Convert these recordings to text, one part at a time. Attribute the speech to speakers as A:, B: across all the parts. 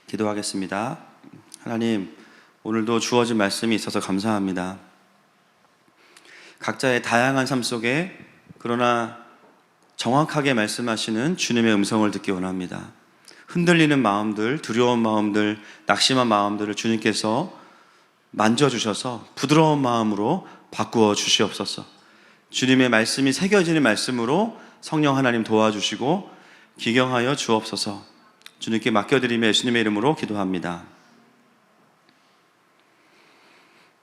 A: 기도하겠습니다. 하나님, 오늘도 주어진 말씀이 있어서 감사합니다. 각자의 다양한 삶 속에 그러나 정확하게 말씀하시는 주님의 음성을 듣기 원합니다. 흔들리는 마음들, 두려운 마음들, 낙심한 마음들을 주님께서 만져주셔서 부드러운 마음으로 바꾸어 주시옵소서. 주님의 말씀이 새겨지는 말씀으로 성령 하나님 도와주시고 기경하여 주옵소서. 주님께 맡겨드리며 예수님의 이름으로 기도합니다.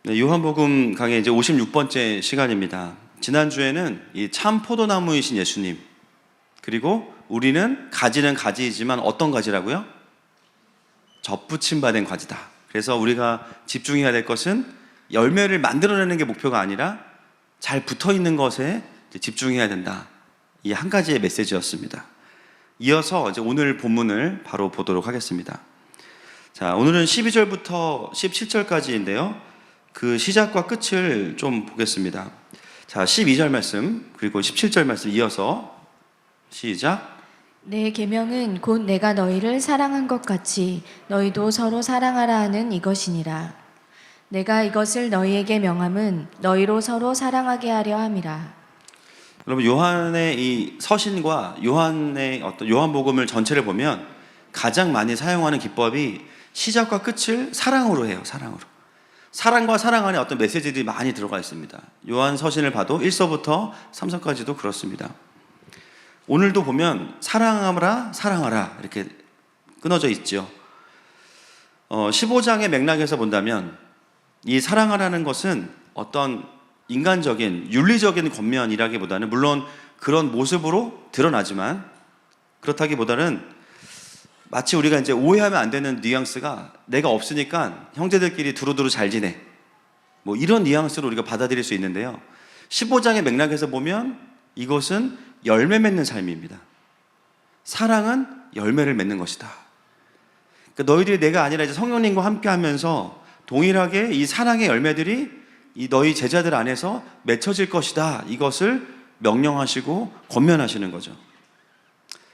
A: 네, 요한복음 강의 이제 56번째 시간입니다. 지난주에는 이 참 포도나무이신 예수님, 그리고 우리는 가지는 가지이지만 어떤 가지라고요? 접붙임 받은 가지다. 그래서 우리가 집중해야 될 것은 열매를 만들어내는 게 목표가 아니라 잘 붙어있는 것에 집중해야 된다. 이 한 가지의 메시지였습니다. 이어서 이제 오늘 본문을 바로 보도록 하겠습니다. 자, 오늘은 12절부터 17절까지인데요. 그 시작과 끝을 좀 보겠습니다. 자, 12절 말씀 그리고 17절 말씀 이어서 시작.
B: 내 계명은 곧 내가 너희를 사랑한 것 같이 너희도 서로 사랑하라 하는 이것이니라. 내가 이것을 너희에게 명함은 너희로 서로 사랑하게 하려 함이라.
A: 여러분, 요한의 이 서신과 요한의 어떤 요한복음을 전체를 보면 가장 많이 사용하는 기법이 시작과 끝을 사랑으로 해요. 사랑으로. 사랑과 사랑 안에 어떤 메시지들이 많이 들어가 있습니다. 요한 서신을 봐도 1서부터 3서까지도 그렇습니다. 오늘도 보면 사랑하라 사랑하라 이렇게 끊어져 있죠. 15장의 맥락에서 본다면 이 사랑하라는 것은 어떤 인간적인 윤리적인 권면이라기보다는 물론 그런 모습으로 드러나지만 그렇다기보다는 마치 우리가 이제 오해하면 안 되는 뉘앙스가 내가 없으니까 형제들끼리 두루두루 잘 지내 뭐 이런 뉘앙스로 우리가 받아들일 수 있는데요. 15장의 맥락에서 보면 이것은 열매 맺는 삶입니다. 사랑은 열매를 맺는 것이다. 그러니까 너희들이 내가 아니라 이제 성령님과 함께 하면서 동일하게 이 사랑의 열매들이 이 너희 제자들 안에서 맺혀질 것이다. 이것을 명령하시고 권면하시는 거죠.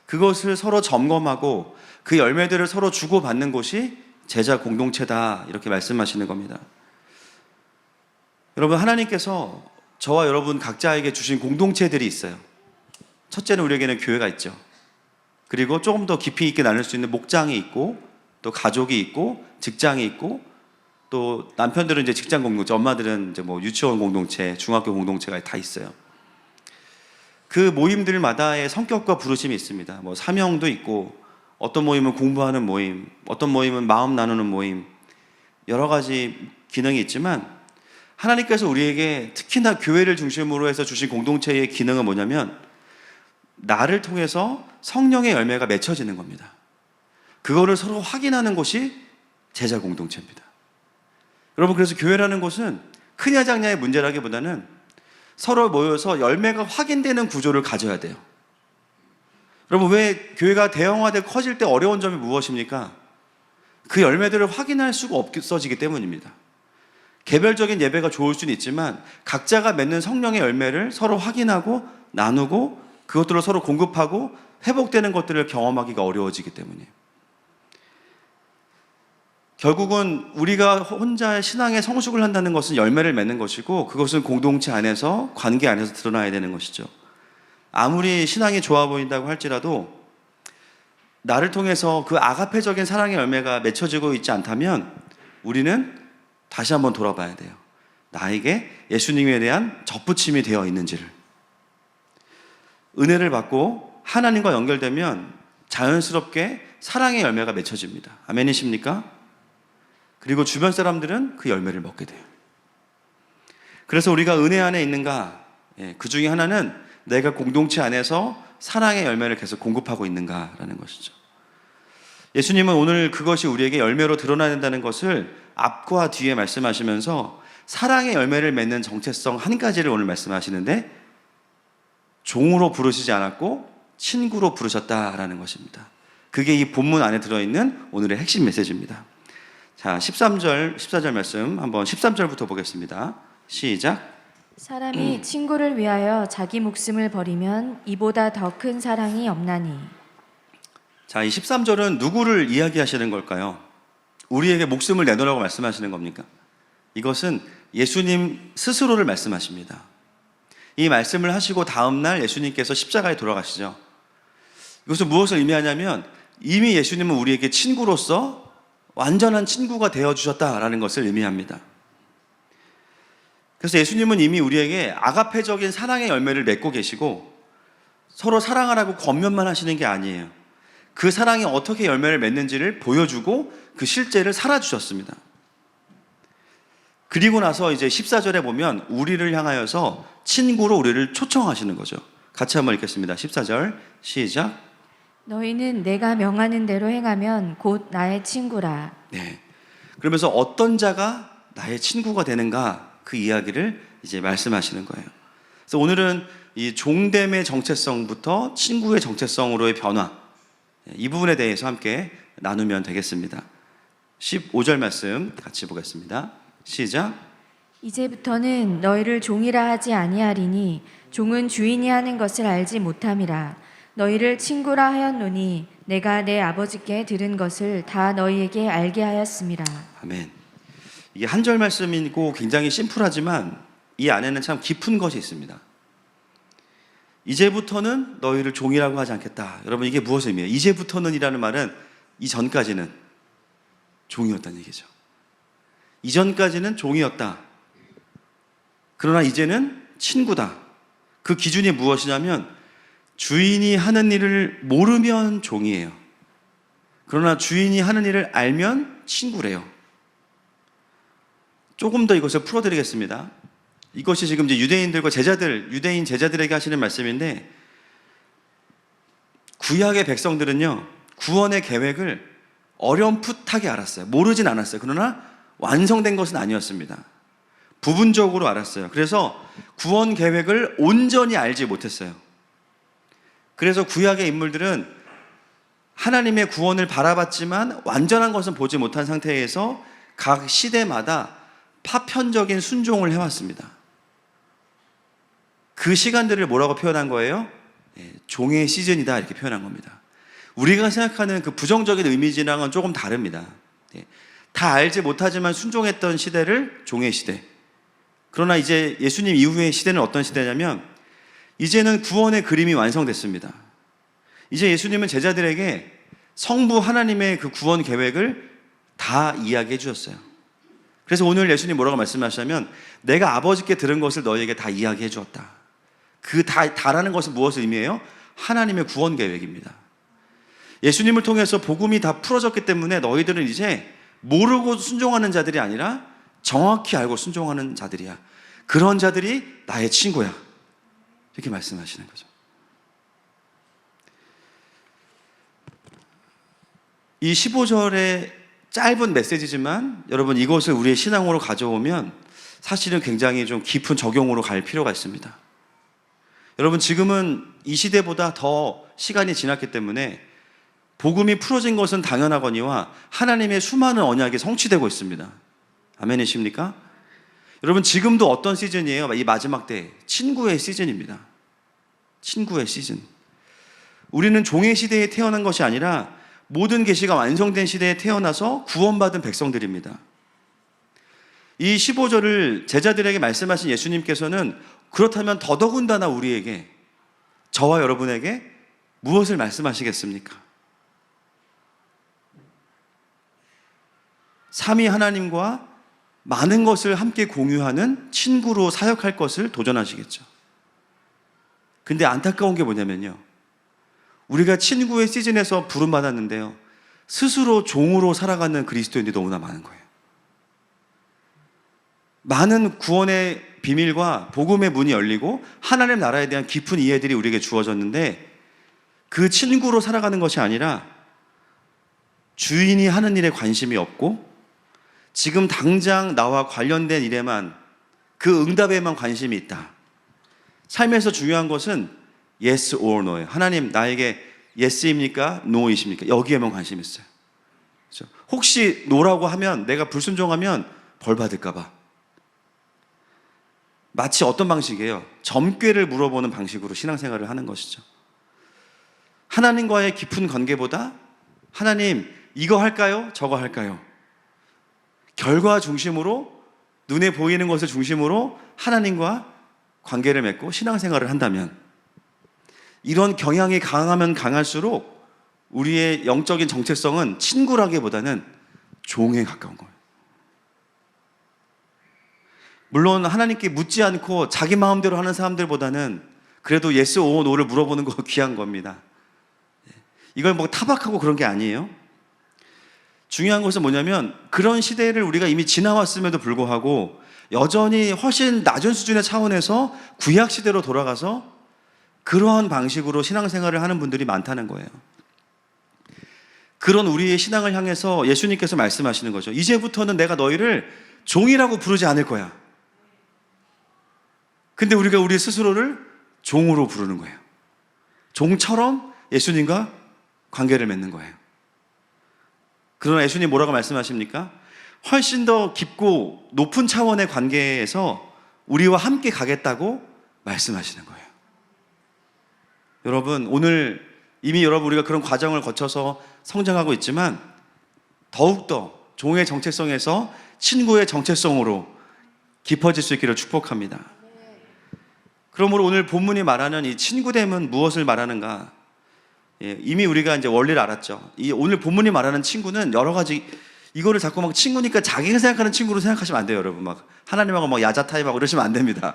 A: 그것을 서로 점검하고 그 열매들을 서로 주고받는 곳이 제자 공동체다. 이렇게 말씀하시는 겁니다. 여러분, 하나님께서 저와 여러분 각자에게 주신 공동체들이 있어요. 첫째는 우리에게는 교회가 있죠. 그리고 조금 더 깊이 있게 나눌 수 있는 목장이 있고 또 가족이 있고 직장이 있고 또 남편들은 이제 직장 공동체, 엄마들은 이제 뭐 유치원 공동체, 중학교 공동체가 다 있어요. 그 모임들마다의 성격과 부르심이 있습니다. 뭐 사명도 있고 어떤 모임은 공부하는 모임, 어떤 모임은 마음 나누는 모임, 여러 가지 기능이 있지만 하나님께서 우리에게 특히나 교회를 중심으로 해서 주신 공동체의 기능은 뭐냐면 나를 통해서 성령의 열매가 맺혀지는 겁니다. 그거를 서로 확인하는 곳이 제자 공동체입니다. 여러분, 그래서 교회라는 곳은 크냐 작냐의 문제라기보다는 서로 모여서 열매가 확인되는 구조를 가져야 돼요. 여러분, 왜 교회가 대형화되고 커질 때 어려운 점이 무엇입니까? 그 열매들을 확인할 수가 없어지기 때문입니다. 개별적인 예배가 좋을 수는 있지만 각자가 맺는 성령의 열매를 서로 확인하고 나누고 그것들을 서로 공급하고 회복되는 것들을 경험하기가 어려워지기 때문이에요. 결국은 우리가 혼자 신앙의 성숙을 한다는 것은 열매를 맺는 것이고 그것은 공동체 안에서 관계 안에서 드러나야 되는 것이죠. 아무리 신앙이 좋아 보인다고 할지라도 나를 통해서 그 아가페적인 사랑의 열매가 맺혀지고 있지 않다면 우리는 다시 한번 돌아봐야 돼요. 나에게 예수님에 대한 접붙임이 되어 있는지를. 은혜를 받고 하나님과 연결되면 자연스럽게 사랑의 열매가 맺혀집니다. 아멘이십니까? 그리고 주변 사람들은 그 열매를 먹게 돼요. 그래서 우리가 은혜 안에 있는가? 그 중에 하나는 내가 공동체 안에서 사랑의 열매를 계속 공급하고 있는가라는 것이죠. 예수님은 오늘 그것이 우리에게 열매로 드러나야 된다는 것을 앞과 뒤에 말씀하시면서 사랑의 열매를 맺는 정체성 한 가지를 오늘 말씀하시는데 종으로 부르시지 않았고 친구로 부르셨다라는 것입니다. 그게 이 본문 안에 들어있는 오늘의 핵심 메시지입니다. 자, 13절, 14절 말씀 한번 13절부터 보겠습니다. 시작.
B: 사람이 친구를 위하여 자기 목숨을 버리면 이보다 더 큰 사랑이 없나니.
A: 자, 이 13절은 누구를 이야기하시는 걸까요? 우리에게 목숨을 내놓으라고 말씀하시는 겁니까? 이것은 예수님 스스로를 말씀하십니다. 이 말씀을 하시고 다음날 예수님께서 십자가에 돌아가시죠. 이것은 무엇을 의미하냐면 이미 예수님은 우리에게 친구로서 완전한 친구가 되어주셨다라는 것을 의미합니다. 그래서 예수님은 이미 우리에게 아가페적인 사랑의 열매를 맺고 계시고 서로 사랑하라고 권면만 하시는 게 아니에요. 그 사랑이 어떻게 열매를 맺는지를 보여주고 그 실제를 살아주셨습니다. 그리고 나서 이제 14절에 보면 우리를 향하여서 친구로 우리를 초청하시는 거죠. 같이 한번 읽겠습니다. 14절 시작.
B: 너희는 내가 명하는 대로 행하면 곧 나의 친구라.
A: 네. 그러면서 어떤 자가 나의 친구가 되는가 그 이야기를 이제 말씀하시는 거예요. 그래서 오늘은 이 종됨의 정체성부터 친구의 정체성으로의 변화, 이 부분에 대해서 함께 나누면 되겠습니다. 15절 말씀 같이 보겠습니다. 시작.
B: 이제부터는 너희를 종이라 하지 아니하리니 종은 주인이 하는 것을 알지 못함이라. 너희를 친구라 하였노니 내가 내 아버지께 들은 것을 다 너희에게 알게 하였음이라.
A: 아멘. 이게 한 절 말씀이고 굉장히 심플하지만 이 안에는 참 깊은 것이 있습니다. 이제부터는 너희를 종이라고 하지 않겠다. 여러분 이게 무엇을 의미해요? 이제부터는 이라는 말은 이전까지는 종이었다는 얘기죠. 이전까지는 종이었다. 그러나 이제는 친구다. 그 기준이 무엇이냐면 주인이 하는 일을 모르면 종이에요. 그러나 주인이 하는 일을 알면 친구래요. 조금 더 이것을 풀어드리겠습니다. 이것이 지금 이제 유대인들과 유대인 제자들에게 하시는 말씀인데, 구약의 백성들은요, 구원의 계획을 어렴풋하게 알았어요. 모르진 않았어요. 그러나 완성된 것은 아니었습니다. 부분적으로 알았어요. 그래서 구원 계획을 온전히 알지 못했어요. 그래서 구약의 인물들은 하나님의 구원을 바라봤지만 완전한 것은 보지 못한 상태에서 각 시대마다 파편적인 순종을 해왔습니다. 그 시간들을 뭐라고 표현한 거예요? 종의 시즌이다 이렇게 표현한 겁니다. 우리가 생각하는 그 부정적인 이미지랑은 조금 다릅니다. 다 알지 못하지만 순종했던 시대를 종의 시대. 그러나 이제 예수님 이후의 시대는 어떤 시대냐면 이제는 구원의 그림이 완성됐습니다. 이제 예수님은 제자들에게 성부 하나님의 그 구원 계획을 다 이야기해 주셨어요. 그래서 오늘 예수님 뭐라고 말씀하시냐면 내가 아버지께 들은 것을 너희에게 다 이야기해 주었다. 그 다라는 것은 무엇을 의미해요? 하나님의 구원 계획입니다. 예수님을 통해서 복음이 다 풀어졌기 때문에 너희들은 이제 모르고 순종하는 자들이 아니라 정확히 알고 순종하는 자들이야. 그런 자들이 나의 친구야. 이렇게 말씀하시는 거죠. 이 15절의 짧은 메시지지만 여러분 이것을 우리의 신앙으로 가져오면 사실은 굉장히 좀 깊은 적용으로 갈 필요가 있습니다. 여러분 지금은 이 시대보다 더 시간이 지났기 때문에 복음이 풀어진 것은 당연하거니와 하나님의 수많은 언약이 성취되고 있습니다. 아멘이십니까? 여러분 지금도 어떤 시즌이에요? 이 마지막 때 친구의 시즌입니다. 친구의 시즌. 우리는 종의 시대에 태어난 것이 아니라 모든 계시가 완성된 시대에 태어나서 구원받은 백성들입니다. 이 15절을 제자들에게 말씀하신 예수님께서는 그렇다면 더더군다나 우리에게, 저와 여러분에게 무엇을 말씀하시겠습니까? 삼위 하나님과 많은 것을 함께 공유하는 친구로 사역할 것을 도전하시겠죠. 근데 안타까운 게 뭐냐면요, 우리가 친구의 시즌에서 부름받았는데요, 스스로 종으로 살아가는 그리스도인들이 너무나 많은 거예요. 많은 구원의 비밀과 복음의 문이 열리고 하나님 나라에 대한 깊은 이해들이 우리에게 주어졌는데 그 친구로 살아가는 것이 아니라 주인이 하는 일에 관심이 없고 지금 당장 나와 관련된 일에만, 그 응답에만 관심이 있다. 삶에서 중요한 것은 yes or no예요. 하나님 나에게 yes입니까? no이십니까? 여기에만 관심이 있어요. 그렇죠? 혹시 no라고 하면, 내가 불순종하면 벌 받을까 봐. 마치 어떤 방식이에요? 점괘를 물어보는 방식으로 신앙생활을 하는 것이죠. 하나님과의 깊은 관계보다 하나님, 이거 할까요? 저거 할까요? 결과 중심으로, 눈에 보이는 것을 중심으로 하나님과 관계를 맺고 신앙생활을 한다면, 이런 경향이 강하면 강할수록 우리의 영적인 정체성은 친구라기보다는 종에 가까운 거예요. 물론 하나님께 묻지 않고 자기 마음대로 하는 사람들보다는 그래도 yes or no를 물어보는 거 귀한 겁니다. 이걸 뭐 타박하고 그런 게 아니에요. 중요한 것은 뭐냐면, 그런 시대를 우리가 이미 지나왔음에도 불구하고 여전히 훨씬 낮은 수준의 차원에서 구약 시대로 돌아가서 그러한 방식으로 신앙생활을 하는 분들이 많다는 거예요. 그런 우리의 신앙을 향해서 예수님께서 말씀하시는 거죠. 이제부터는 내가 너희를 종이라고 부르지 않을 거야. 근데 우리가 우리 스스로를 종으로 부르는 거예요. 종처럼 예수님과 관계를 맺는 거예요. 그러나 예수님 뭐라고 말씀하십니까? 훨씬 더 깊고 높은 차원의 관계에서 우리와 함께 가겠다고 말씀하시는 거예요. 여러분, 오늘 이미 우리가 그런 과정을 거쳐서 성장하고 있지만 더욱더 종의 정체성에서 친구의 정체성으로 깊어질 수 있기를 축복합니다. 그러므로 오늘 본문이 말하는 이 친구됨은 무엇을 말하는가? 이미 우리가 이제 원리를 알았죠. 이 오늘 본문이 말하는 친구는 여러 가지, 이거를 자꾸 막 친구니까 자기가 생각하는 친구로 생각하시면 안 돼요, 여러분. 막 하나님하고 막 야자 타임하고 이러시면 안 됩니다.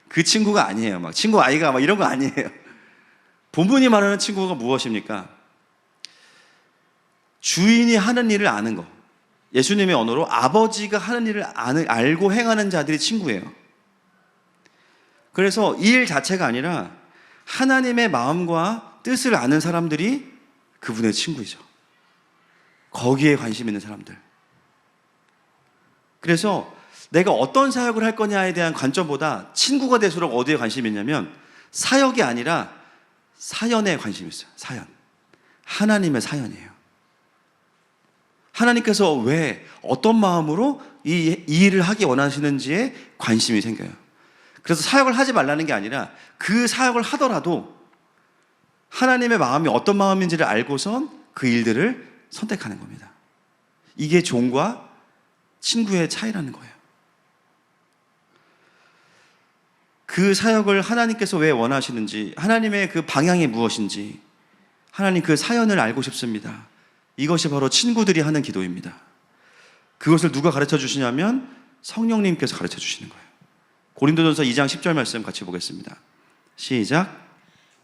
A: 그 친구가 아니에요. 막 친구 아이가 막 이런 거 아니에요. 본문이 말하는 친구가 무엇입니까? 주인이 하는 일을 아는 거. 예수님의 언어로 아버지가 하는 일을 알고 행하는 자들이 친구예요. 그래서 이 일 자체가 아니라 하나님의 마음과 뜻을 아는 사람들이 그분의 친구이죠. 거기에 관심 있는 사람들. 그래서 내가 어떤 사역을 할 거냐에 대한 관점보다 친구가 될수록 어디에 관심이 있냐면 사역이 아니라 사연에 관심이 있어요. 사연. 하나님의 사연이에요. 하나님께서 왜, 어떤 마음으로 이 일을 하기 원하시는지에 관심이 생겨요. 그래서 사역을 하지 말라는 게 아니라 그 사역을 하더라도 하나님의 마음이 어떤 마음인지를 알고선 그 일들을 선택하는 겁니다. 이게 종과 친구의 차이라는 거예요. 그 사역을 하나님께서 왜 원하시는지, 하나님의 그 방향이 무엇인지, 하나님 그 사연을 알고 싶습니다. 이것이 바로 친구들이 하는 기도입니다. 그것을 누가 가르쳐 주시냐면 성령님께서 가르쳐 주시는 거예요. 고린도전서 2장 10절 말씀 같이 보겠습니다. 시작.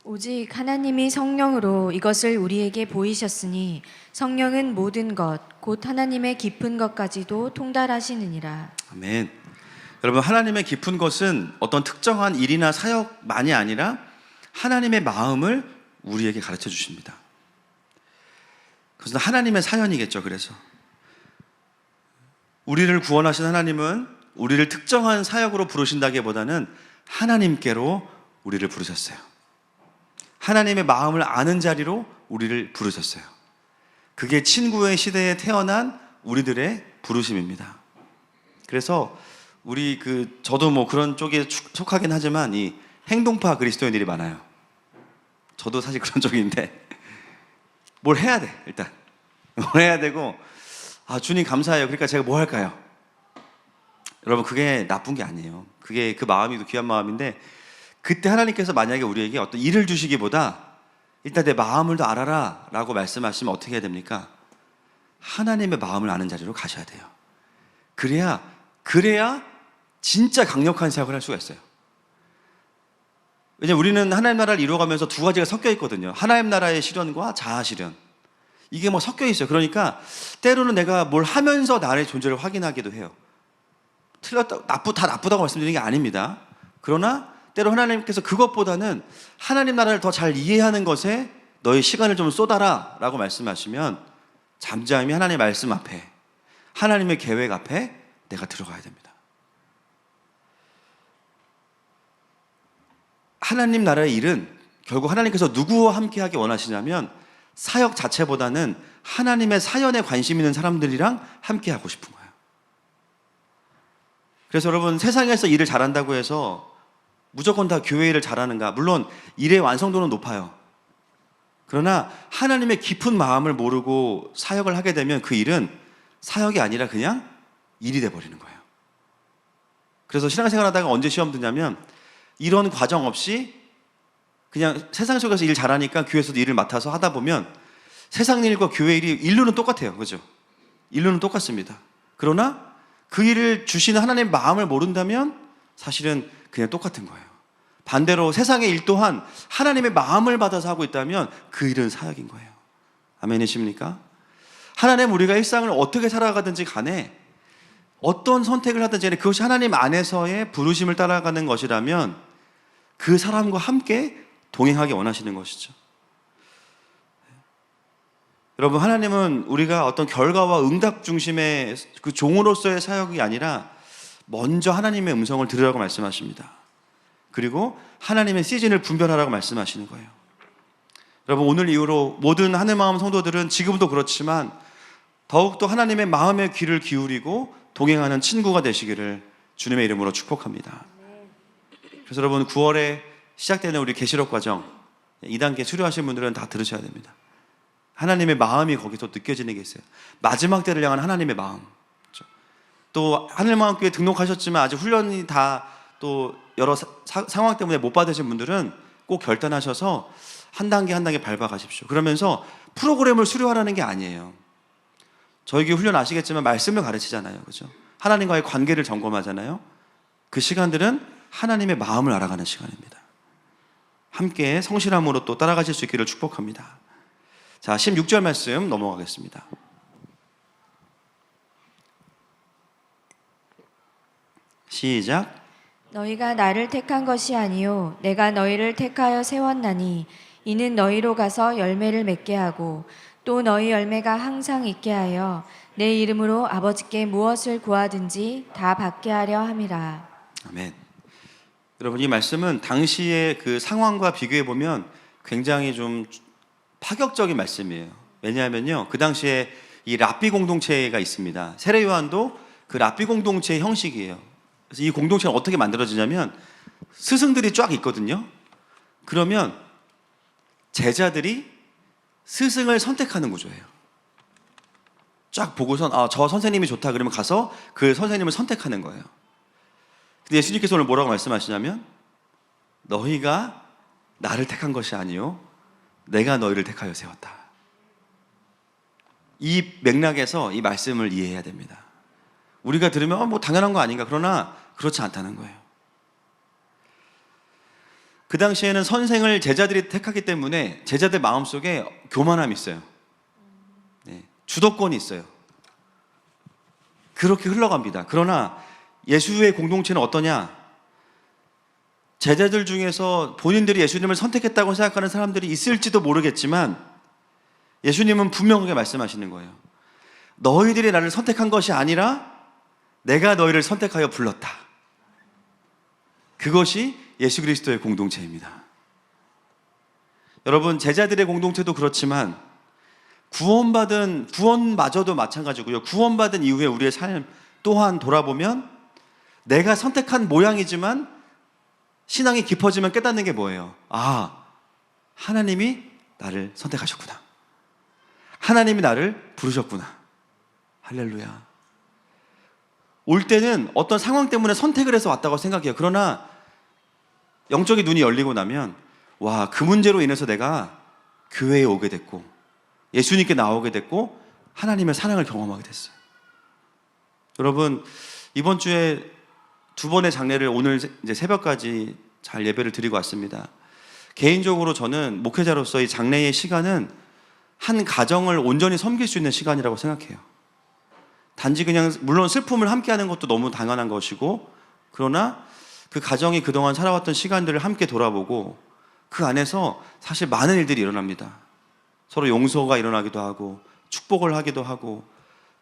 B: 오직 하나님이 성령으로 이것을 우리에게 보이셨으니 성령은 모든 것, 곧 하나님의 깊은 것까지도 통달하시느니라.
A: 아멘. 여러분, 하나님의 깊은 것은 어떤 특정한 일이나 사역만이 아니라 하나님의 마음을 우리에게 가르쳐 주십니다. 그것은 하나님의 사연이겠죠. 그래서 우리를 구원하신 하나님은 우리를 특정한 사역으로 부르신다기보다는 하나님께로 우리를 부르셨어요. 하나님의 마음을 아는 자리로 우리를 부르셨어요. 그게 친구의 시대에 태어난 우리들의 부르심입니다. 그래서 저도 뭐 그런 쪽에 속하긴 하지만 이 행동파 그리스도인들이 많아요. 저도 사실 그런 쪽인데 뭘 해야 돼. 일단 뭘 해야 되고, 주님 감사해요. 그러니까 제가 뭐 할까요? 여러분, 그게 나쁜 게 아니에요. 그게 그 마음이 귀한 마음인데, 그때 하나님께서 만약에 우리에게 어떤 일을 주시기보다 일단 내 마음을 더 알아라 라고 말씀하시면 어떻게 해야 됩니까? 하나님의 마음을 아는 자리로 가셔야 돼요. 그래야 진짜 강력한 사역을 할 수가 있어요. 왜냐하면 우리는 하나님 나라를 이루어가면서 두 가지가 섞여 있거든요. 하나님 나라의 실현과 자아 실현. 이게 뭐 섞여 있어요. 그러니까 때로는 내가 뭘 하면서 나의 존재를 확인하기도 해요. 다 나쁘다고 말씀드리는 게 아닙니다. 그러나 때로 하나님께서 그것보다는 하나님 나라를 더 잘 이해하는 것에 너의 시간을 좀 쏟아라 라고 말씀하시면 잠잠히 하나님의 말씀 앞에, 하나님의 계획 앞에 내가 들어가야 됩니다. 하나님 나라의 일은 결국 하나님께서 누구와 함께하기 원하시냐면 사역 자체보다는 하나님의 사연에 관심 있는 사람들이랑 함께하고 싶은 거예요. 그래서 여러분, 세상에서 일을 잘한다고 해서 무조건 다 교회 일을 잘하는가? 물론 일의 완성도는 높아요. 그러나 하나님의 깊은 마음을 모르고 사역을 하게 되면 그 일은 사역이 아니라 그냥 일이 돼버리는 거예요. 그래서 신앙생활 하다가 언제 시험 드냐면 이런 과정 없이 그냥 세상 속에서 일 잘하니까 교회에서도 일을 맡아서 하다 보면 세상 일과 교회 일이 일로는 똑같아요. 그죠? 일로는 똑같습니다. 그러나 그 일을 주시는 하나님의 마음을 모른다면 사실은 그냥 똑같은 거예요. 반대로 세상의 일 또한 하나님의 마음을 받아서 하고 있다면 그 일은 사역인 거예요. 아멘이십니까? 하나님 우리가 일상을 어떻게 살아가든지 간에 어떤 선택을 하든지 간에 그것이 하나님 안에서의 부르심을 따라가는 것이라면 그 사람과 함께 동행하기 원하시는 것이죠. 여러분, 하나님은 우리가 어떤 결과와 응답 중심의 그 종으로서의 사역이 아니라 먼저 하나님의 음성을 들으라고 말씀하십니다. 그리고 하나님의 시즌을 분별하라고 말씀하시는 거예요. 여러분, 오늘 이후로 모든 하늘마음 성도들은 지금도 그렇지만 더욱더 하나님의 마음의 귀를 기울이고 동행하는 친구가 되시기를 주님의 이름으로 축복합니다. 그래서 여러분, 9월에 시작되는 우리 계시록 과정 2단계 수료하신 분들은 다 들으셔야 됩니다. 하나님의 마음이 거기서 느껴지는 게 있어요. 마지막 때를 향한 하나님의 마음. 또 하늘마음교회 등록하셨지만 아직 훈련이 다 또 여러 상황 때문에 못 받으신 분들은 꼭 결단하셔서 한 단계 한 단계 밟아가십시오. 그러면서 프로그램을 수료하라는 게 아니에요. 저희 교회 훈련 아시겠지만 말씀을 가르치잖아요. 그죠? 하나님과의 관계를 점검하잖아요. 그 시간들은 하나님의 마음을 알아가는 시간입니다. 함께 성실함으로 또 따라가실 수 있기를 축복합니다. 자, 16절 말씀 넘어가겠습니다. 시작.
B: 너희가 나를 택한 것이 아니요 내가 너희를 택하여 세웠나니 이는 너희로 가서 열매를 맺게 하고 또 너희 열매가 항상 있게 하여 내 이름으로 아버지께 무엇을 구하든지 다 받게 하려 함이라.
A: 아멘. 여러분, 이 말씀은 당시의 그 상황과 비교해 보면 굉장히 좀 파격적인 말씀이에요. 왜냐하면요, 그 당시에 이 랍비 공동체가 있습니다. 세례 요한도 그 랍비 공동체의 형식이에요. 그래서 이 공동체는 어떻게 만들어지냐면 스승들이 쫙 있거든요. 그러면 제자들이 스승을 선택하는 구조예요. 쫙 보고선 저 선생님이 좋다 그러면 가서 그 선생님을 선택하는 거예요. 근데 예수님께서 오늘 뭐라고 말씀하시냐면 너희가 나를 택한 것이 아니요 내가 너희를 택하여 세웠다. 이 맥락에서 이 말씀을 이해해야 됩니다. 우리가 들으면 뭐 당연한 거 아닌가. 그러나 그렇지 않다는 거예요. 그 당시에는 선생을 제자들이 택하기 때문에 제자들 마음속에 교만함이 있어요. 네, 주도권이 있어요. 그렇게 흘러갑니다. 그러나 예수의 공동체는 어떠냐? 제자들 중에서 본인들이 예수님을 선택했다고 생각하는 사람들이 있을지도 모르겠지만 예수님은 분명하게 말씀하시는 거예요. 너희들이 나를 선택한 것이 아니라 내가 너희를 선택하여 불렀다. 그것이 예수 그리스도의 공동체입니다. 여러분, 제자들의 공동체도 그렇지만 구원마저도 마찬가지고요. 구원받은 이후에 우리의 삶 또한 돌아보면 내가 선택한 모양이지만 신앙이 깊어지면 깨닫는 게 뭐예요? 하나님이 나를 선택하셨구나. 하나님이 나를 부르셨구나. 할렐루야. 올 때는 어떤 상황 때문에 선택을 해서 왔다고 생각해요. 그러나 영적인 눈이 열리고 나면 그 문제로 인해서 내가 교회에 오게 됐고 예수님께 나오게 됐고 하나님의 사랑을 경험하게 됐어요. 여러분, 이번 주에 2번의 장례를 오늘 이제 새벽까지 잘 예배를 드리고 왔습니다. 개인적으로 저는 목회자로서 이 장례의 시간은 한 가정을 온전히 섬길 수 있는 시간이라고 생각해요. 단지 그냥 물론 슬픔을 함께하는 것도 너무 당연한 것이고 그러나 그 가정이 그동안 살아왔던 시간들을 함께 돌아보고 그 안에서 사실 많은 일들이 일어납니다. 서로 용서가 일어나기도 하고 축복을 하기도 하고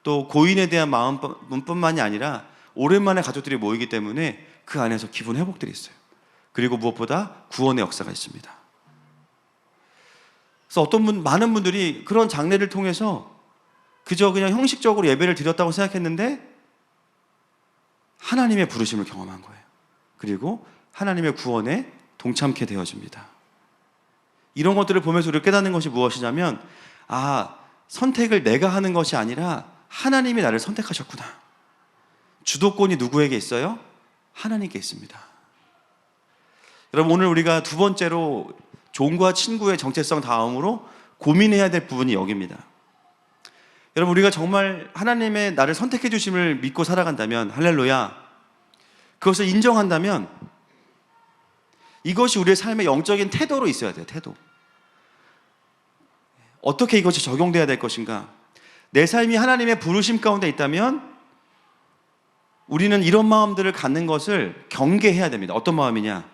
A: 또 고인에 대한 마음뿐만이 아니라 오랜만에 가족들이 모이기 때문에 그 안에서 기분 회복들이 있어요. 그리고 무엇보다 구원의 역사가 있습니다. 그래서 많은 분들이 그런 장례를 통해서 그저 그냥 형식적으로 예배를 드렸다고 생각했는데 하나님의 부르심을 경험한 거예요. 그리고 하나님의 구원에 동참케 되어집니다. 이런 것들을 보면서 우리가 깨닫는 것이 무엇이냐면, 선택을 내가 하는 것이 아니라 하나님이 나를 선택하셨구나. 주도권이 누구에게 있어요? 하나님께 있습니다. 여러분, 오늘 우리가 두 번째로 종과 친구의 정체성 다음으로 고민해야 될 부분이 여기입니다. 여러분, 우리가 정말 하나님의 나를 선택해 주심을 믿고 살아간다면, 할렐루야, 그것을 인정한다면 이것이 우리의 삶의 영적인 태도로 있어야 돼요. 태도. 어떻게 이것이 적용돼야 될 것인가? 내 삶이 하나님의 부르심 가운데 있다면 우리는 이런 마음들을 갖는 것을 경계해야 됩니다. 어떤 마음이냐?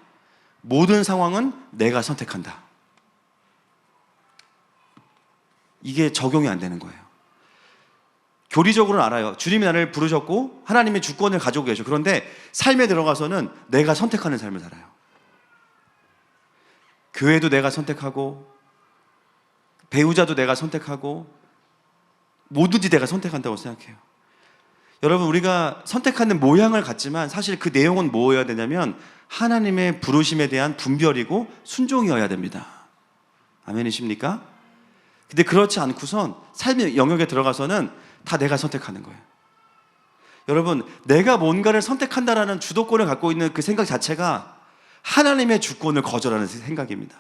A: 모든 상황은 내가 선택한다. 이게 적용이 안 되는 거예요. 교리적으로는 알아요. 주님이 나를 부르셨고 하나님의 주권을 가지고 계셔. 그런데 삶에 들어가서는 내가 선택하는 삶을 살아요. 교회도 내가 선택하고 배우자도 내가 선택하고 뭐든지 내가 선택한다고 생각해요. 여러분, 우리가 선택하는 모양을 갖지만 사실 그 내용은 뭐여야 되냐면 하나님의 부르심에 대한 분별이고 순종이어야 됩니다. 아멘이십니까? 근데 그렇지 않고선 삶의 영역에 들어가서는 다 내가 선택하는 거예요. 여러분, 내가 뭔가를 선택한다라는 주도권을 갖고 있는 그 생각 자체가 하나님의 주권을 거절하는 생각입니다.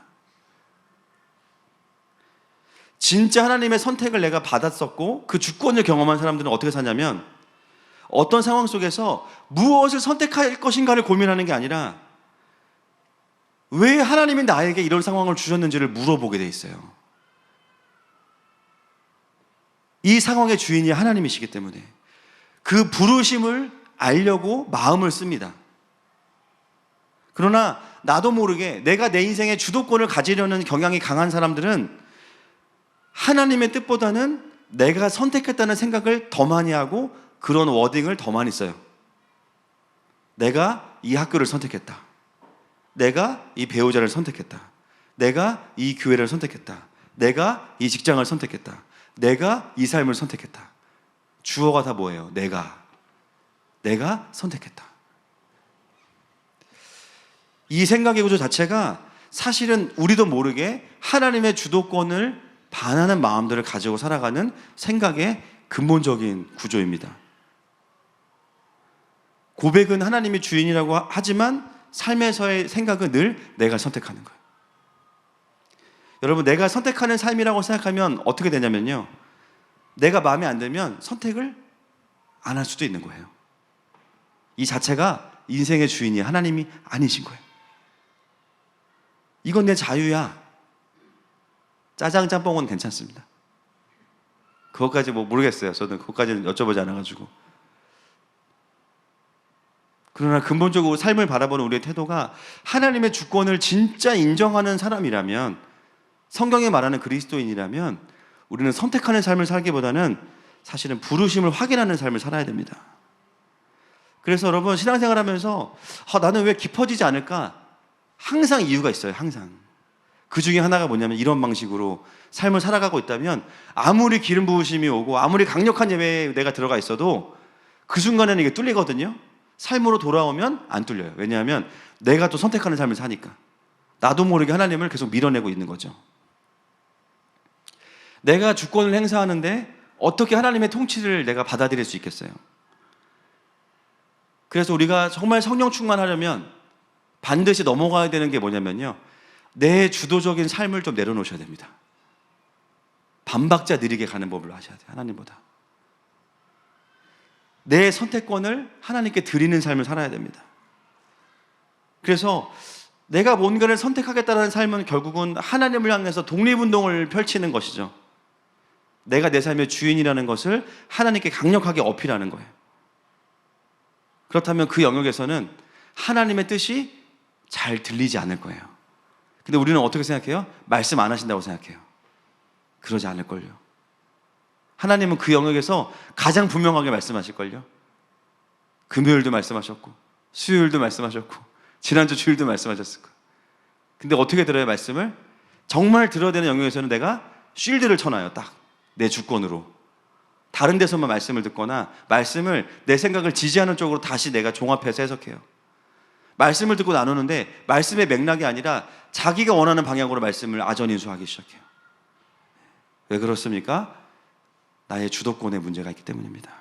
A: 진짜 하나님의 선택을 내가 받았었고 그 주권을 경험한 사람들은 어떻게 사냐면 어떤 상황 속에서 무엇을 선택할 것인가를 고민하는 게 아니라 왜 하나님이 나에게 이런 상황을 주셨는지를 물어보게 돼 있어요. 이 상황의 주인이 하나님이시기 때문에 그 부르심을 알려고 마음을 씁니다. 그러나 나도 모르게 내가 내 인생의 주도권을 가지려는 경향이 강한 사람들은 하나님의 뜻보다는 내가 선택했다는 생각을 더 많이 하고 그런 워딩을 더 많이 써요. 내가 이 학교를 선택했다. 내가 이 배우자를 선택했다. 내가 이 교회를 선택했다. 내가 이 직장을 선택했다. 내가 이 삶을 선택했다. 주어가 다 뭐예요? 내가 선택했다. 이 생각의 구조 자체가 사실은 우리도 모르게 하나님의 주도권을 반하는 마음들을 가지고 살아가는 생각의 근본적인 구조입니다. 고백은 하나님이 주인이라고 하지만 삶에서의 생각은 늘 내가 선택하는 거예요. 여러분, 내가 선택하는 삶이라고 생각하면 어떻게 되냐면요, 내가 마음에 안 들면 선택을 안 할 수도 있는 거예요. 이 자체가 인생의 주인이 하나님이 아니신 거예요. 이건 내 자유야. 짜장 짬뽕은 괜찮습니다. 그것까지 모르겠어요. 저는 그것까지는 여쭤보지 않아가지고. 그러나 근본적으로 삶을 바라보는 우리의 태도가 하나님의 주권을 진짜 인정하는 사람이라면, 성경에 말하는 그리스도인이라면 우리는 선택하는 삶을 살기보다는 사실은 부르심을 확인하는 삶을 살아야 됩니다. 그래서 여러분, 신앙생활 하면서 나는 왜 깊어지지 않을까? 항상 이유가 있어요. 항상. 그 중에 하나가 뭐냐면 이런 방식으로 삶을 살아가고 있다면 아무리 기름 부으심이 오고 아무리 강력한 예배에 내가 들어가 있어도 그 순간에는 이게 뚫리거든요. 삶으로 돌아오면 안 뚫려요. 왜냐하면 내가 또 선택하는 삶을 사니까. 나도 모르게 하나님을 계속 밀어내고 있는 거죠. 내가 주권을 행사하는데 어떻게 하나님의 통치를 내가 받아들일 수 있겠어요? 그래서 우리가 정말 성령 충만하려면 반드시 넘어가야 되는 게 뭐냐면요, 내 주도적인 삶을 좀 내려놓으셔야 됩니다. 반박자 느리게 가는 법을 아셔야 돼요. 하나님보다 내 선택권을 하나님께 드리는 삶을 살아야 됩니다. 그래서 내가 뭔가를 선택하겠다는 삶은 결국은 하나님을 향해서 독립운동을 펼치는 것이죠. 내가 내 삶의 주인이라는 것을 하나님께 강력하게 어필하는 거예요. 그렇다면 그 영역에서는 하나님의 뜻이 잘 들리지 않을 거예요. 근데 우리는 어떻게 생각해요? 말씀 안 하신다고 생각해요. 그러지 않을걸요. 하나님은 그 영역에서 가장 분명하게 말씀하실걸요. 금요일도 말씀하셨고 수요일도 말씀하셨고 지난주 주일도 말씀하셨을 거예요. 근데 어떻게 들어요, 말씀을? 정말 들어야 되는 영역에서는 내가 쉴드를 쳐놔요. 딱 내 주권으로. 다른 데서만 말씀을 듣거나 말씀을 내 생각을 지지하는 쪽으로 다시 내가 종합해서 해석해요. 말씀을 듣고 나누는데 말씀의 맥락이 아니라 자기가 원하는 방향으로 말씀을 아전인수하기 시작해요. 왜 그렇습니까? 나의 주도권에 문제가 있기 때문입니다.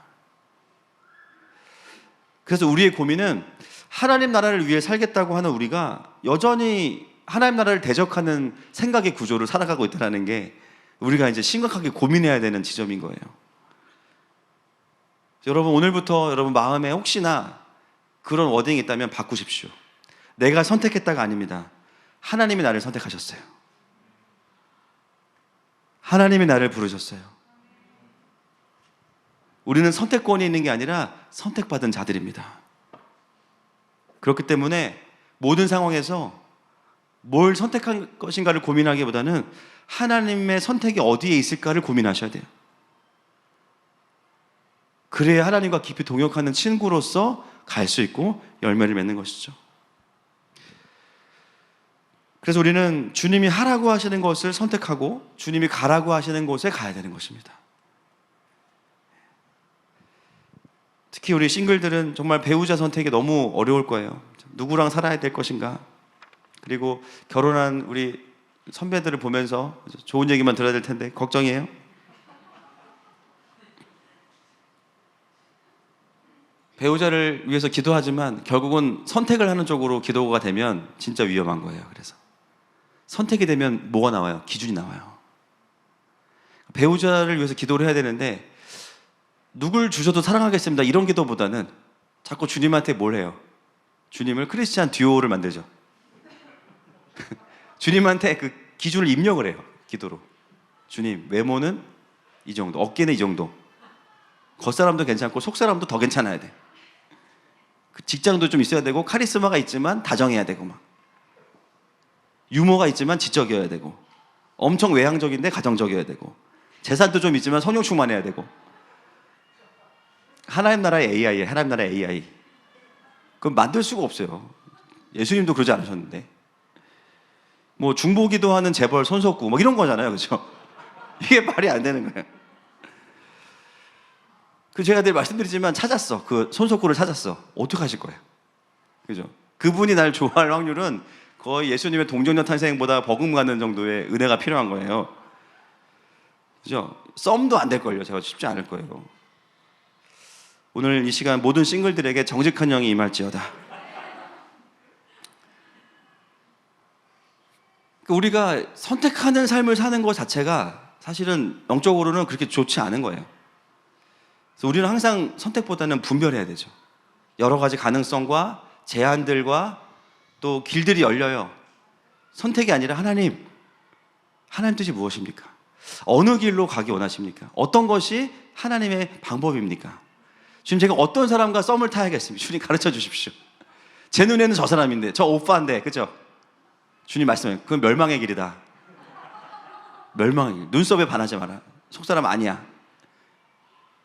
A: 그래서 우리의 고민은 하나님 나라를 위해 살겠다고 하는 우리가 여전히 하나님 나라를 대적하는 생각의 구조를 살아가고 있다는 게 우리가 이제 심각하게 고민해야 되는 지점인 거예요. 여러분, 오늘부터 여러분 마음에 혹시나 그런 워딩이 있다면 바꾸십시오. 내가 선택했다가 아닙니다. 하나님이 나를 선택하셨어요. 하나님이 나를 부르셨어요. 우리는 선택권이 있는 게 아니라 선택받은 자들입니다. 그렇기 때문에 모든 상황에서 뭘 선택할 것인가를 고민하기보다는 하나님의 선택이 어디에 있을까를 고민하셔야 돼요. 그래야 하나님과 깊이 동역하는 친구로서 갈 수 있고 열매를 맺는 것이죠. 그래서 우리는 주님이 하라고 하시는 것을 선택하고 주님이 가라고 하시는 곳에 가야 되는 것입니다. 특히 우리 싱글들은 정말 배우자 선택이 너무 어려울 거예요. 누구랑 살아야 될 것인가? 그리고 결혼한 우리 선배들을 보면서 좋은 얘기만 들어야 될 텐데 걱정이에요. 배우자를 위해서 기도하지만 결국은 선택을 하는 쪽으로 기도가 되면 진짜 위험한 거예요. 그래서 선택이 되면 뭐가 나와요? 기준이 나와요. 배우자를 위해서 기도를 해야 되는데 누굴 주셔도 사랑하겠습니다 이런 기도보다는 자꾸 주님한테 뭘 해요? 주님을 크리스찬 듀오를 만들죠. 주님한테 그 기준을 입력을 해요. 기도로. 주님, 외모는 이 정도, 어깨는 이 정도, 겉사람도 괜찮고 속사람도 더 괜찮아야 돼. 그 직장도 좀 있어야 되고 카리스마가 있지만 다정해야 되고 막 유머가 있지만 지적이어야 되고 엄청 외향적인데 가정적이어야 되고 재산도 좀 있지만 성령 충만해야 되고 하나님 나라의 AI에 하나님 나라의 AI 그건 만들 수가 없어요. 예수님도 그러지 않으셨는데 뭐 중보기도 하는 재벌 손석구 뭐 이런 거잖아요. 그렇죠? 이게 말이 안 되는 거예요. 그 제가 늘 말씀드리지만 찾았어. 그 손석구를 찾았어. 어떻게 하실 거예요? 그죠? 그분이 날 좋아할 확률은 거의 예수님의 동정녀 탄생보다 버금가는 정도의 은혜가 필요한 거예요. 그죠? 썸도 안 될걸요. 제가 쉽지 않을 거예요. 오늘 이 시간 모든 싱글들에게 정직한 영이 임할지어다. 우리가 선택하는 삶을 사는 것 자체가 사실은 영적으로는 그렇게 좋지 않은 거예요. 그래서 우리는 항상 선택보다는 분별해야 되죠. 여러 가지 가능성과 제한들과 또 길들이 열려요. 선택이 아니라 하나님 뜻이 무엇입니까? 어느 길로 가기 원하십니까? 어떤 것이 하나님의 방법입니까? 지금 제가 어떤 사람과 썸을 타야겠습니까? 주님 가르쳐 주십시오. 제 눈에는 저 사람인데, 저 오빠인데, 그죠? 주님 말씀해요. 그건 멸망의 길이다. 멸망의 길. 눈썹에 반하지 마라. 속사람 아니야.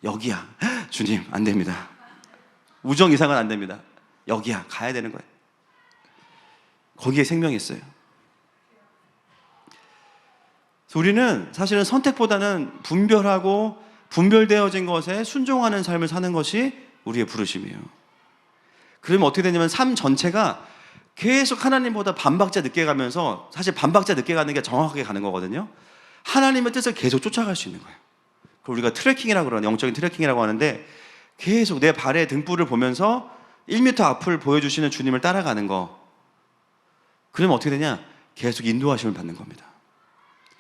A: 여기야. 주님, 안 됩니다. 우정 이상은 안 됩니다. 여기야. 가야 되는 거예요. 거기에 생명이 있어요. 그래서 우리는 사실은 선택보다는 분별하고 분별되어진 것에 순종하는 삶을 사는 것이 우리의 부르심이에요. 그러면 어떻게 되냐면 삶 전체가 계속 하나님보다 반박자 늦게 가면서 사실 반박자 늦게 가는 게 정확하게 가는 거거든요. 하나님의 뜻을 계속 쫓아갈 수 있는 거예요. 그걸 우리가 트래킹이라고 그러는 영적인 트래킹이라고 하는데 계속 내 발의 등불을 보면서 1m 앞을 보여주시는 주님을 따라가는 거. 그러면 어떻게 되냐? 계속 인도하심을 받는 겁니다.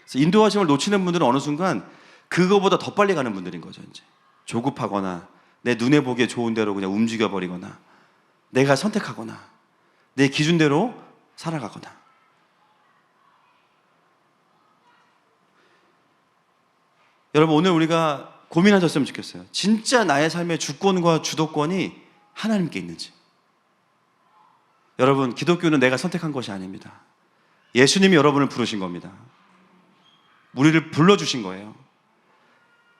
A: 그래서 인도하심을 놓치는 분들은 어느 순간 그거보다 더 빨리 가는 분들인 거죠. 이제 조급하거나 내 눈에 보기에 좋은 대로 그냥 움직여버리거나 내가 선택하거나 내 기준대로 살아가거나. 여러분 오늘 우리가 고민하셨으면 좋겠어요. 진짜 나의 삶의 주권과 주도권이 하나님께 있는지. 여러분 기독교는 내가 선택한 것이 아닙니다. 예수님이 여러분을 부르신 겁니다. 우리를 불러주신 거예요.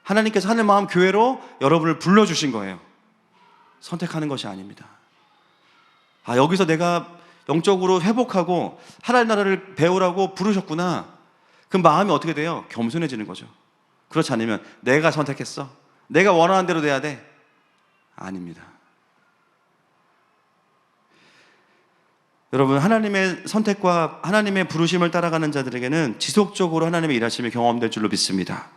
A: 하나님께서 하늘 마음 교회로 여러분을 불러주신 거예요. 선택하는 것이 아닙니다. 아, 여기서 내가 영적으로 회복하고 하나님 나라를 배우라고 부르셨구나. 그럼 마음이 어떻게 돼요? 겸손해지는 거죠. 그렇지 않으면 내가 선택했어. 내가 원하는 대로 돼야 돼. 아닙니다. 여러분, 하나님의 선택과 하나님의 부르심을 따라가는 자들에게는 지속적으로 하나님의 일하심이 경험될 줄로 믿습니다.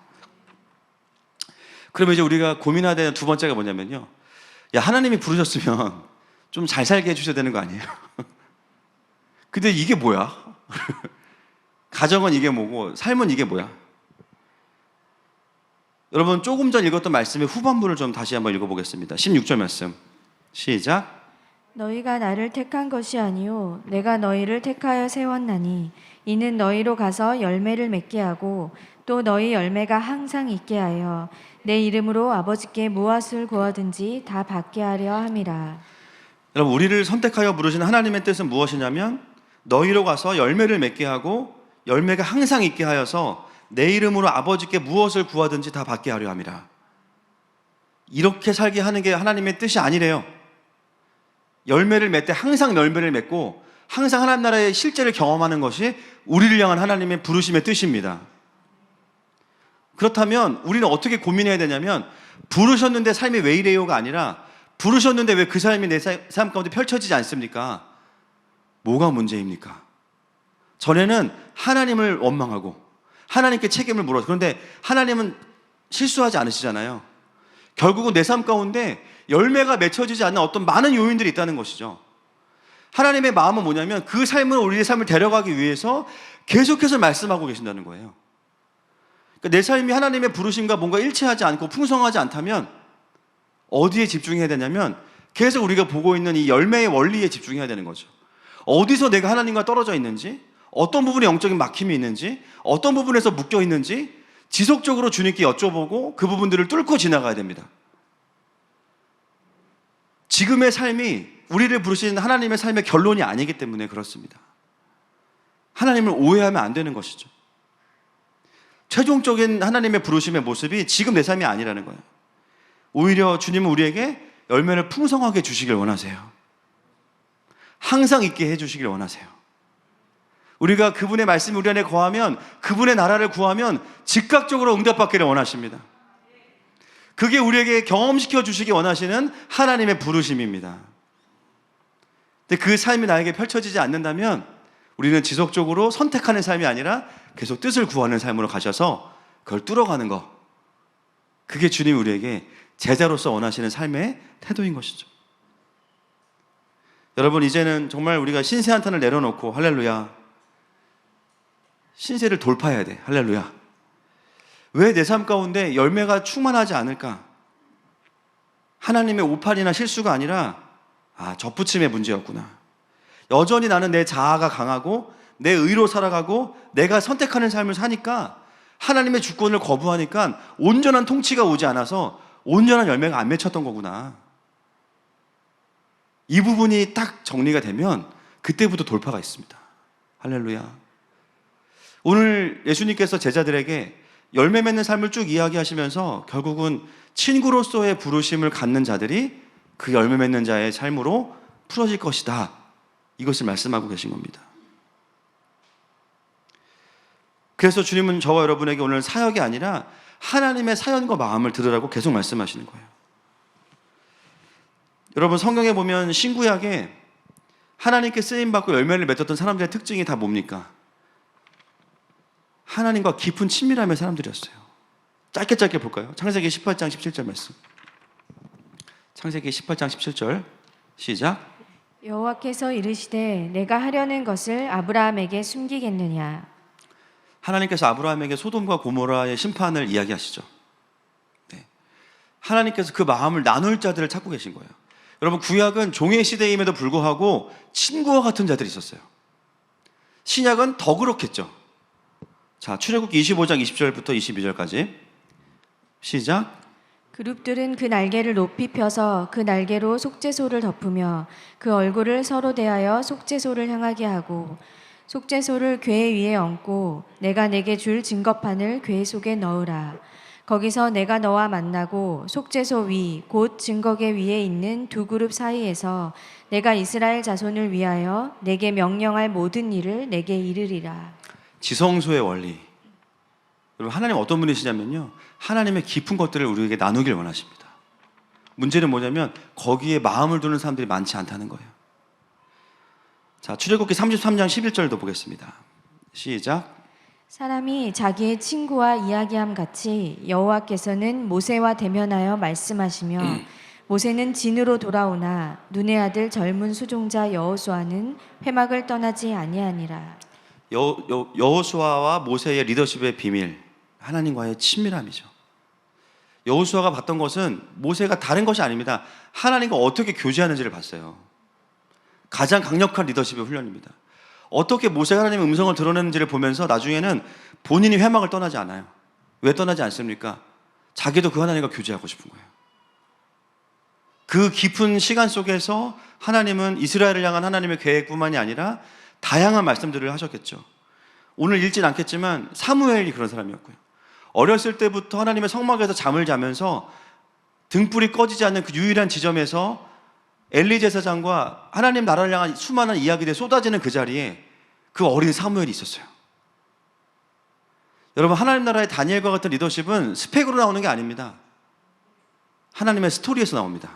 A: 그러면 이제 우리가 고민해야 되는 두 번째가 뭐냐면요, 야, 하나님이 부르셨으면 좀 잘 살게 해주셔야 되는 거 아니에요? 근데 이게 뭐야? 가정은 이게 뭐고 삶은 이게 뭐야? 여러분, 조금 전 읽었던 말씀의 후반부를 좀 다시 한번 읽어보겠습니다. 16절 말씀 시작.
B: 너희가 나를 택한 것이 아니요 내가 너희를 택하여 세웠나니 이는 너희로 가서 열매를 맺게 하고 또 너희 열매가 항상 있게 하여 내 이름으로 아버지께 무엇을 구하든지 다 받게 하려 함이라.
A: 여러분, 우리를 선택하여 부르신 하나님의 뜻은 무엇이냐면 너희로 가서 열매를 맺게 하고 열매가 항상 있게 하여서 내 이름으로 아버지께 무엇을 구하든지 다 받게 하려 함이라. 이렇게 살게 하는 게 하나님의 뜻이 아니래요. 열매를 맺되 항상 열매를 맺고 항상 하나님 나라의 실제를 경험하는 것이 우리를 향한 하나님의 부르심의 뜻입니다. 그렇다면 우리는 어떻게 고민해야 되냐면, 부르셨는데 삶이 왜 이래요가 아니라 부르셨는데 왜 그 삶이 내 삶 가운데 펼쳐지지 않습니까? 뭐가 문제입니까? 전에는 하나님을 원망하고 하나님께 책임을 물어서, 그런데 하나님은 실수하지 않으시잖아요. 결국은 내 삶 가운데 열매가 맺혀지지 않는 어떤 많은 요인들이 있다는 것이죠. 하나님의 마음은 뭐냐면 그 삶을, 우리의 삶을 데려가기 위해서 계속해서 말씀하고 계신다는 거예요. 그러니까 내 삶이 하나님의 부르심과 뭔가 일치하지 않고 풍성하지 않다면 어디에 집중해야 되냐면 계속 우리가 보고 있는 이 열매의 원리에 집중해야 되는 거죠. 어디서 내가 하나님과 떨어져 있는지, 어떤 부분에 영적인 막힘이 있는지, 어떤 부분에서 묶여 있는지 지속적으로 주님께 여쭤보고 그 부분들을 뚫고 지나가야 됩니다. 지금의 삶이 우리를 부르신 하나님의 삶의 결론이 아니기 때문에 그렇습니다. 하나님을 오해하면 안 되는 것이죠. 최종적인 하나님의 부르심의 모습이 지금 내 삶이 아니라는 거예요. 오히려 주님은 우리에게 열매를 풍성하게 주시길 원하세요. 항상 있게 해주시길 원하세요. 우리가 그분의 말씀이 우리 안에 거하면, 그분의 나라를 구하면 즉각적으로 응답받기를 원하십니다. 그게 우리에게 경험시켜 주시기 원하시는 하나님의 부르심입니다. 근데 그 삶이 나에게 펼쳐지지 않는다면 우리는 지속적으로 선택하는 삶이 아니라 계속 뜻을 구하는 삶으로 가셔서 그걸 뚫어가는 것, 그게 주님이 우리에게 제자로서 원하시는 삶의 태도인 것이죠. 여러분, 이제는 정말 우리가 신세 한탄을 내려놓고, 할렐루야, 신세를 돌파해야 돼. 할렐루야. 왜 내 삶 가운데 열매가 충만하지 않을까? 하나님의 오판이나 실수가 아니라 접붙임의 문제였구나. 여전히 나는 내 자아가 강하고 내 의로 살아가고 내가 선택하는 삶을 사니까 하나님의 주권을 거부하니까 온전한 통치가 오지 않아서 온전한 열매가 안 맺혔던 거구나. 이 부분이 딱 정리가 되면 그때부터 돌파가 있습니다. 할렐루야. 오늘 예수님께서 제자들에게 열매 맺는 삶을 쭉 이야기하시면서 결국은 친구로서의 부르심을 갖는 자들이 그 열매 맺는 자의 삶으로 풀어질 것이다, 이것을 말씀하고 계신 겁니다. 그래서 주님은 저와 여러분에게 오늘 사역이 아니라 하나님의 사연과 마음을 들으라고 계속 말씀하시는 거예요. 여러분, 성경에 보면 신구약에 하나님께 쓰임받고 열매를 맺었던 사람들의 특징이 다 뭡니까? 하나님과 깊은 친밀함의 사람들이었어요. 짧게 볼까요? 창세기 18장 17절 말씀. 창세기 18장 17절 시작.
B: 여호와께서 이르시되 내가 하려는 것을 아브라함에게 숨기겠느냐.
A: 하나님께서 아브라함에게 소돔과 고모라의 심판을 이야기하시죠. 네. 하나님께서 그 마음을 나눌 자들을 찾고 계신 거예요. 여러분, 구약은 종의 시대임에도 불구하고 친구와 같은 자들이 있었어요. 신약은 더 그렇겠죠. 자, 출애굽기 25장 20절부터 22절까지 시작.
B: 그룹들은 그 날개를 높이 펴서 그 날개로 속죄소를 덮으며 그 얼굴을 서로 대하여 속죄소를 향하게 하고 속죄소를 궤 위에 얹고 내가 내게 줄 증거판을 궤 속에 넣으라. 거기서 내가 너와 만나고 속죄소 위 곧 증거궤 위에 있는 두 그룹 사이에서 내가 이스라엘 자손을 위하여 내게 명령할 모든 일을 내게 이르리라.
A: 지성소의 원리. 여러분, 하나님 어떤 분이시냐면요, 하나님의 깊은 것들을 우리에게 나누길 원하십니다. 문제는 뭐냐면 거기에 마음을 두는 사람들이 많지 않다는 거예요. 자, 출애굽기 33장 11절도 보겠습니다. 시작.
B: 사람이 자기의 친구와 이야기함 같이 여호와께서는 모세와 대면하여 말씀하시며 모세는 진으로 돌아오나 눈의 아들 젊은 수종자 여호수아는 회막을 떠나지 아니하니라.
A: 여호수아와 모세의 리더십의 비밀, 하나님과의 친밀함이죠. 여호수아가 봤던 것은 모세가 다른 것이 아닙니다. 하나님과 어떻게 교제하는지를 봤어요. 가장 강력한 리더십의 훈련입니다. 어떻게 모세가 하나님의 음성을 드러내는지를 보면서 나중에는 본인이 회막을 떠나지 않아요. 왜 떠나지 않습니까? 자기도 그 하나님과 교제하고 싶은 거예요. 그 깊은 시간 속에서 하나님은 이스라엘을 향한 하나님의 계획뿐만이 아니라 다양한 말씀들을 하셨겠죠. 오늘 읽진 않겠지만 사무엘이 그런 사람이었고요. 어렸을 때부터 하나님의 성막에서 잠을 자면서 등불이 꺼지지 않는 그 유일한 지점에서 엘리 제사장과 하나님 나라를 향한 수많은 이야기들이 쏟아지는 그 자리에 그 어린 사무엘이 있었어요. 여러분, 하나님 나라의 다니엘과 같은 리더십은 스펙으로 나오는 게 아닙니다. 하나님의 스토리에서 나옵니다.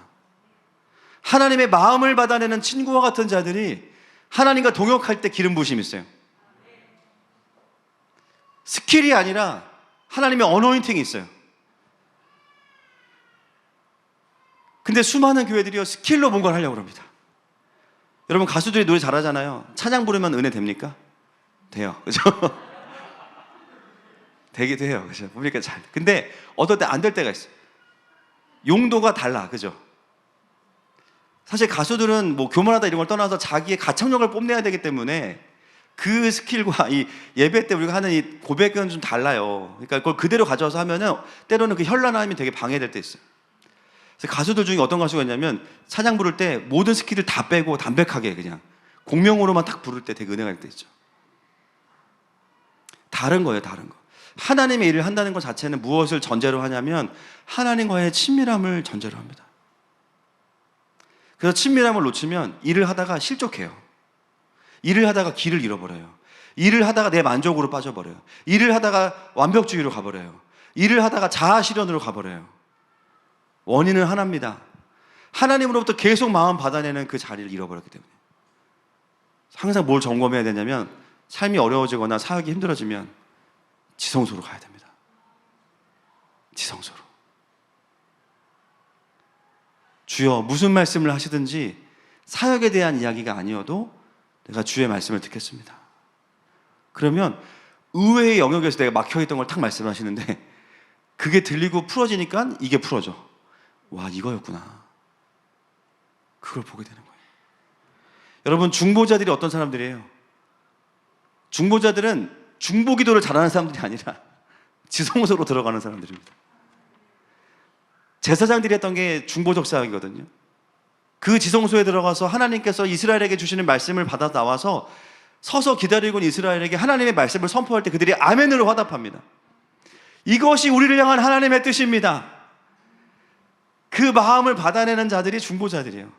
A: 하나님의 마음을 받아내는 친구와 같은 자들이 하나님과 동역할 때 기름 부으심이 있어요. 스킬이 아니라 하나님의 어노인팅이 있어요. 근데 수많은 교회들이요, 스킬로 뭔가를 하려고 합니다. 여러분, 가수들이 노래 잘하잖아요. 찬양 부르면 은혜 됩니까? 돼요. 그죠? 되기도 해요. 그죠? 보니까 잘. 근데 어떨 때 안 될 때가 있어요. 용도가 달라. 그죠? 사실 가수들은 뭐 교만하다 이런 걸 떠나서 자기의 가창력을 뽐내야 되기 때문에 그 스킬과 이 예배 때 우리가 하는 이 고백은 좀 달라요. 그러니까 그걸 그대로 가져와서 하면은 때로는 그 현란함이 되게 방해될 때 있어요. 그래서 가수들 중에 어떤 가수가 있냐면 찬양 부를 때 모든 스킬을 다 빼고 담백하게 그냥 공명으로만 딱 부를 때 되게 은혜가 될 때 있죠. 다른 거예요, 다른 거. 하나님의 일을 한다는 것 자체는 무엇을 전제로 하냐면 하나님과의 친밀함을 전제로 합니다. 그래서 친밀함을 놓치면 일을 하다가 실족해요. 일을 하다가 길을 잃어버려요. 일을 하다가 내 만족으로 빠져버려요. 일을 하다가 완벽주의로 가버려요. 일을 하다가 자아실현으로 가버려요. 원인은 하나입니다. 하나님으로부터 계속 마음 받아내는 그 자리를 잃어버렸기 때문에. 항상 뭘 점검해야 되냐면 삶이 어려워지거나 사역이 힘들어지면 지성소로 가야 됩니다. 지성소로. 주여, 무슨 말씀을 하시든지 사역에 대한 이야기가 아니어도 내가 주의 말씀을 듣겠습니다. 그러면 의외의 영역에서 내가 막혀있던 걸 탁 말씀하시는데 그게 들리고 풀어지니까 이게 풀어져. 와, 이거였구나. 그걸 보게 되는 거예요. 여러분, 중보자들이 어떤 사람들이에요? 중보자들은 중보기도를 잘하는 사람들이 아니라 지성소로 들어가는 사람들입니다. 제사장들이 했던 게 중보적 사역이거든요. 그 지성소에 들어가서 하나님께서 이스라엘에게 주시는 말씀을 받아 나와서 서서 기다리고 있는 이스라엘에게 하나님의 말씀을 선포할 때 그들이 아멘으로 화답합니다. 이것이 우리를 향한 하나님의 뜻입니다. 그 마음을 받아내는 자들이 중보자들이에요.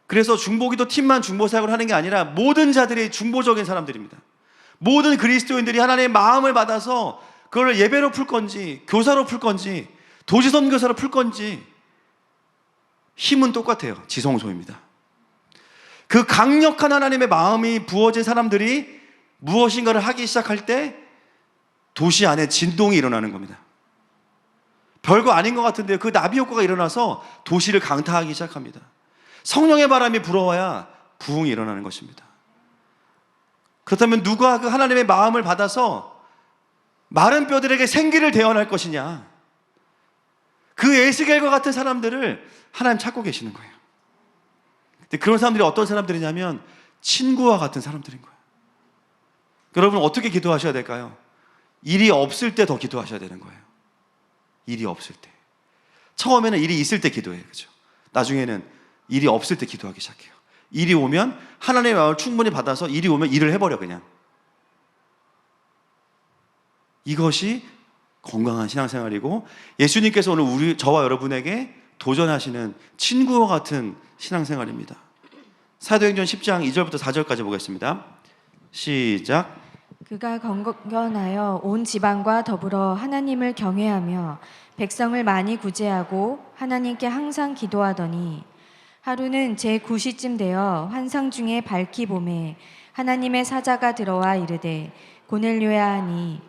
A: 그래서 중보기도 팀만 중보사역을 하는 게 아니라 모든 자들이 중보적인 사람들입니다. 모든 그리스도인들이 하나님의 마음을 받아서 그걸 예배로 풀 건지 교사로 풀 건지 도지선교사로 풀 건지 힘은 똑같아요. 지성소입니다. 그 강력한 하나님의 마음이 부어진 사람들이 무엇인가를 하기 시작할 때 도시 안에 진동이 일어나는 겁니다. 별거 아닌 것 같은데요. 그 나비 효과가 일어나서 도시를 강타하기 시작합니다. 성령의 바람이 불어와야 부흥이 일어나는 것입니다. 그렇다면 누가 그 하나님의 마음을 받아서 마른 뼈들에게 생기를 대언할 것이냐? 그 에스겔과 같은 사람들을 하나님 찾고 계시는 거예요. 근데 그런 사람들이 어떤 사람들이냐면 친구와 같은 사람들인 거예요. 여러분, 어떻게 기도하셔야 될까요? 일이 없을 때 더 기도하셔야 되는 거예요. 일이 없을 때. 처음에는 일이 있을 때 기도해요. 그죠? 나중에는 일이 없을 때 기도하기 시작해요. 일이 오면 하나님의 마음을 충분히 받아서 일이 오면 일을 해버려 그냥. 이것이 건강한 신앙생활이고 예수님께서 오늘 저와 여러분에게 도전하시는 친구와 같은 신앙생활입니다. 사도행전 10장 2절부터 4절까지 보겠습니다. 시작.
B: 그가 건건하여 온 지방과 더불어 하나님을 경외하며 백성을 많이 구제하고 하나님께 항상 기도하더니 하루는 제9시쯤 되어 환상 중에 밝히 봄에 하나님의 사자가 들어와 이르되 고넬료야 하니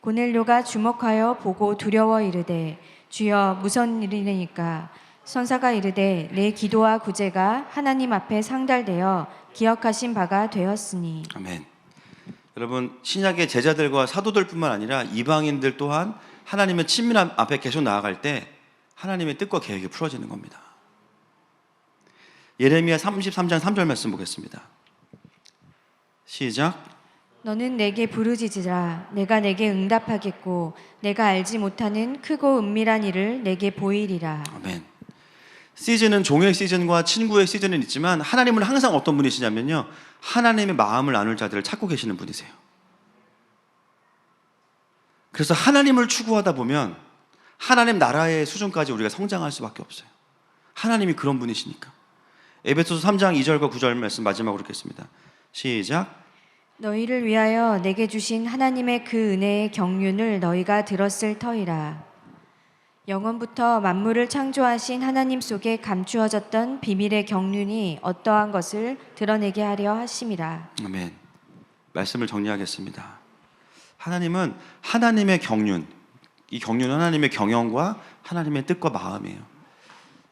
B: 고넬료가 주목하여 보고 두려워 이르되 주여 무슨 일이니까 선사가 이르되 내 기도와 구제가 하나님 앞에 상달되어 기억하신 바가 되었으니.
A: 아멘. 여러분, 신약의 제자들과 사도들뿐만 아니라 이방인들 또한 하나님의 친밀함 앞에 계속 나아갈 때 하나님의 뜻과 계획이 풀어지는 겁니다. 예레미야 33장 3절 말씀 보겠습니다. 시작.
B: 너는 내게 부르짖으라. 내가 내게 응답하겠고 내가 알지 못하는 크고 은밀한 일을 내게 보이리라.
A: 아멘. 시즌은 종의 시즌과 친구의 시즌은 있지만 하나님은 항상 어떤 분이시냐면요, 하나님의 마음을 나눌 자들을 찾고 계시는 분이세요. 그래서 하나님을 추구하다 보면 하나님 나라의 수준까지 우리가 성장할 수밖에 없어요. 하나님이 그런 분이시니까. 에베소서 3장 2절과 9절 말씀 마지막으로 읽겠습니다. 시작.
B: 너희를 위하여 내게 주신 하나님의 그 은혜의 경륜을 너희가 들었을 터이라. 영원부터 만물을 창조하신 하나님 속에 감추어졌던 비밀의 경륜이 어떠한 것을 드러내게 하려 하심이라.
A: 아멘. 말씀을 정리하겠습니다. 하나님은 하나님의 경륜, 이 경륜은 하나님의 경영과 하나님의 뜻과 마음이에요.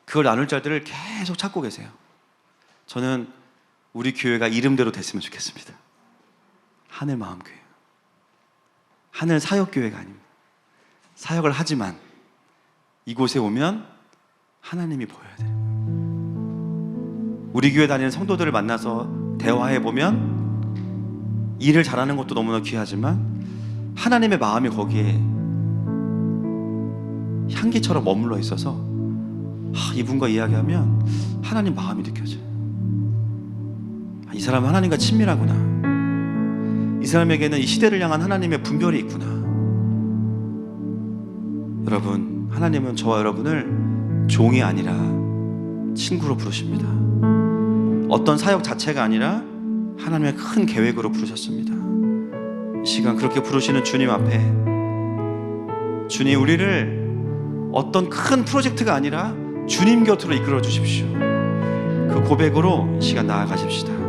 A: 그걸 나눌 자들을 계속 찾고 계세요. 저는 우리 교회가 이름대로 됐으면 좋겠습니다. 하늘 마음교회, 하늘 사역교회가 아닙니다. 사역을 하지만 이곳에 오면 하나님이 보여야 돼요. 우리 교회 다니는 성도들을 만나서 대화해 보면 일을 잘하는 것도 너무나 귀하지만 하나님의 마음이 거기에 향기처럼 머물러 있어서 이분과 이야기하면 하나님 마음이 느껴져요. 이 사람은 하나님과 친밀하구나. 이 사람에게는 이 시대를 향한 하나님의 분별이 있구나. 여러분, 하나님은 저와 여러분을 종이 아니라 친구로 부르십니다. 어떤 사역 자체가 아니라 하나님의 큰 계획으로 부르셨습니다. 이 시간 그렇게 부르시는 주님 앞에, 주님 우리를 어떤 큰 프로젝트가 아니라 주님 곁으로 이끌어 주십시오. 그 고백으로 이 시간 나아가십시다.